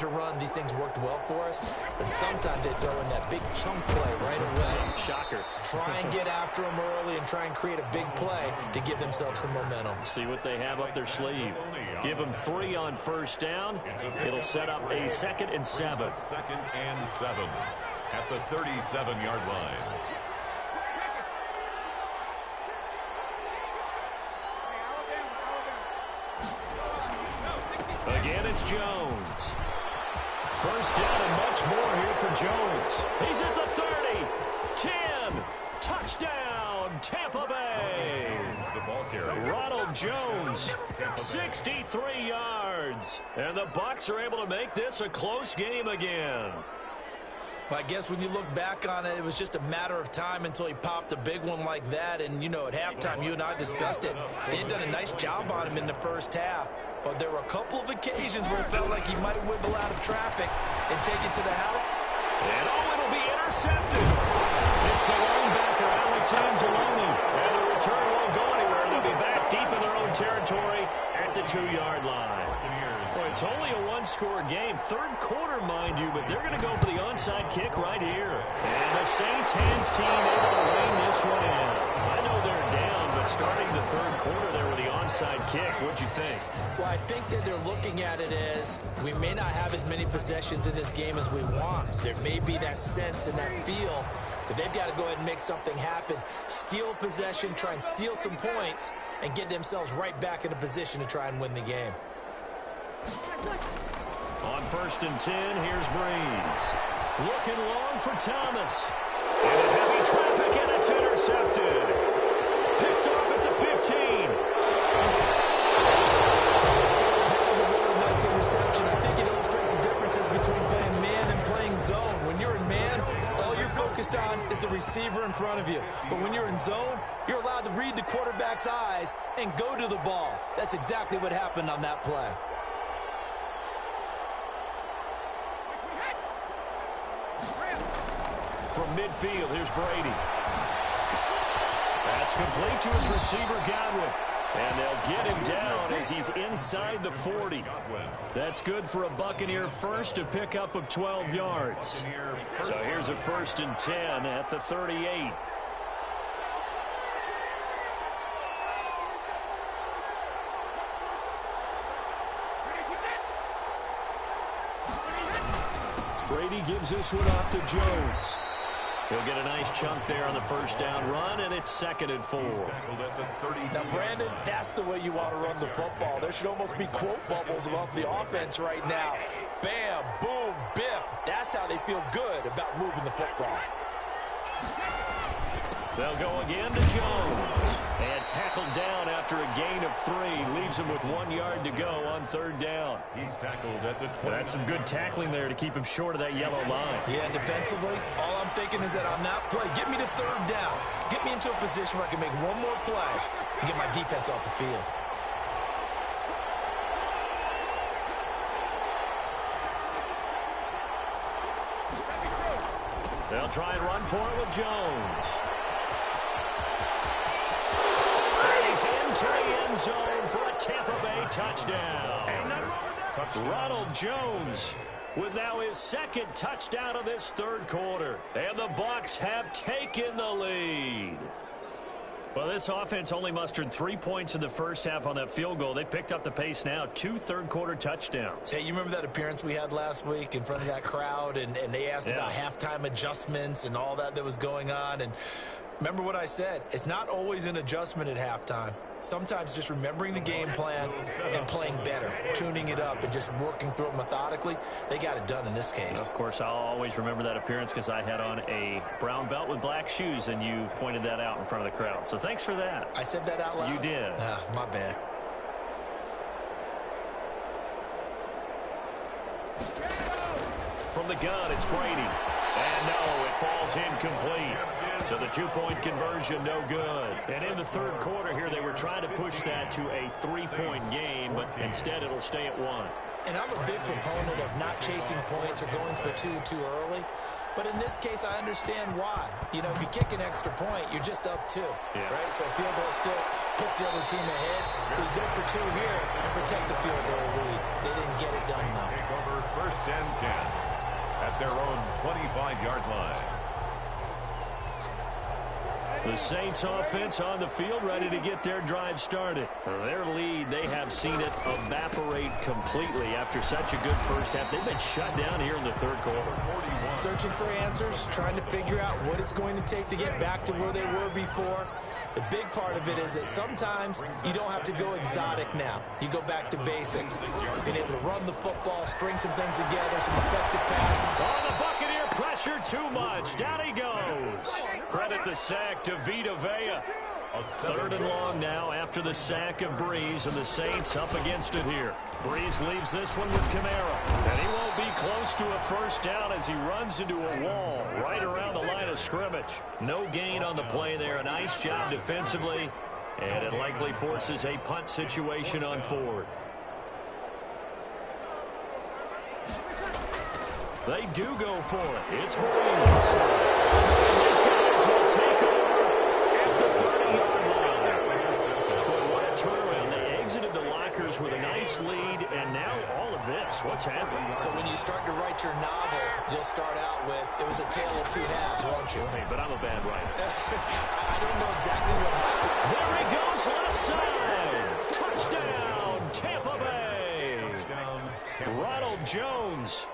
to run, these things worked well for us. And sometimes they throw in that big chunk play right away. Shocker. Try and get after them early and try and create a big play to give themselves some momentum. See what they have up their sleeve. Give them 3 on first down. It'll set up a 2nd and 7. 2nd and 7 at the 37-yard line. Again, it's Jones. First down and much more here for Jones. He's at the 30, 10, touchdown, Tampa Bay. Ronald Jones, 63 yards. And the Bucs are able to make this a close game again. Well, I guess when you look back on it, it was just a matter of time until he popped a big one like that. And, you know, at halftime, you and I discussed it. They had done a nice job on him in the first half. But there were a couple of occasions where it felt like he might wiggle out of traffic and take it to the house. And, it'll be intercepted. It's the linebacker, Alex Anzalone. And the return won't go anywhere. They'll be back deep in their own territory at the 2-yard line. Boy, it's only a 1-score game. 3rd quarter, mind you, but they're going to go for the onside kick right here. And the Saints hands team able to rein this one in. I know they're down, but starting the 3rd quarter there with the onside kick, what'd you think? Well, I think that they're looking at it as we may not have as many possessions in this game as we want. There may be that sense and that feel that they've got to go ahead and make something happen, steal possession, try and steal some points, and get themselves right back in a position to try and win the game. On 1st and 10, here's Breeze. Looking long for Thomas. And heavy traffic, and it's intercepted. Picked off at the 15. That was a really nice interception. I think it illustrates the differences between playing man and playing zone. When you're in man, all you're focused on is the receiver in front of you. But when you're in zone, you're allowed to read the quarterback's eyes and go to the ball. That's exactly what happened on that play. From midfield, here's Brady. That's complete to his receiver, Godwin. And they'll get him down as he's inside the 40. That's good for a Buccaneer first, a pickup of 12 yards. So here's a 1st and 10 at the 38. Brady gives this one off to Jones. He'll get a nice chunk there on the 1st down run, and it's 2nd and 4. Now, Brandon, that's the way you want to run the football. There should almost be quote bubbles about the offense right now. Bam, boom, biff. That's how they feel good about moving the football. They'll go again to Jones. And tackled down after a gain of 3. Leaves him with 1 yard to go on 3rd down. He's tackled at the 20. That's some good tackling there to keep him short of that yellow line. Yeah, defensively, all I'm thinking is that on that play, get me to 3rd down. Get me into a position where I can make one more play and get my defense off the field. They'll try and run for it with Jones. Into the end zone for a Tampa Bay touchdown. Ronald Jones with now his 2nd touchdown of this 3rd quarter. And the Bucs have taken the lead. Well, this offense only mustered 3 points in the first half on that field goal. They picked up the pace now, 2 third-quarter touchdowns. Hey, you remember that appearance we had last week in front of that crowd, and they asked about halftime adjustments and all that was going on, and remember what I said. It's not always an adjustment at halftime. Sometimes just remembering the game plan and playing better, tuning it up and just working through it methodically. They got it done in this case. Of course, I'll always remember that appearance because I had on a brown belt with black shoes, and you pointed that out in front of the crowd. So thanks for that. I said that out loud? You did. My bad. From the gun, it's Brady. And no, it falls incomplete. So the 2-point conversion, no good. And in the 3rd quarter here, they were trying to push that to a 3-point game, but instead it'll stay at 1. And I'm a big proponent of not chasing points or going for 2 too early. But in this case, I understand why. You know, if you kick an extra point, you're just up 2, right? So field goal still puts the other team ahead. So you go for 2 here and protect the field goal lead. They didn't get it done, though. Take over 1st and 10 at their own 25-yard line. The Saints offense on the field, ready to get their drive started. Their lead, they have seen it evaporate completely after such a good first half. They've been shut down here in the 3rd quarter. Searching for answers, trying to figure out what it's going to take to get back to where they were before. The big part of it is that sometimes you don't have to go exotic now. You go back to basics. Being able to run the football, string some things together, some effective passing. Oh, the Buccaneer pressure too much. Down he goes. Credit the sack to Vita Vea. 3rd and long now after the sack of Breeze, and the Saints up against it here. Breeze leaves this one with Kamara, and he won't be close to a first down as he runs into a wall right around the line of scrimmage. No gain on the play there. A nice job defensively, and it likely forces a punt situation on 4th. They do go for it. It's Breeze. These guys will take over at the 30-yard line. But what a turnaround. They exited the lockers with a nice lead, and now all of this. What's happened? So when you start to write your novel, you'll start out with, it was a tale of 2 halves, won't you? Hey, but I'm a bad writer. I don't know exactly what happened. There he goes, left side. Touchdown, Tampa Bay. Ronald Jones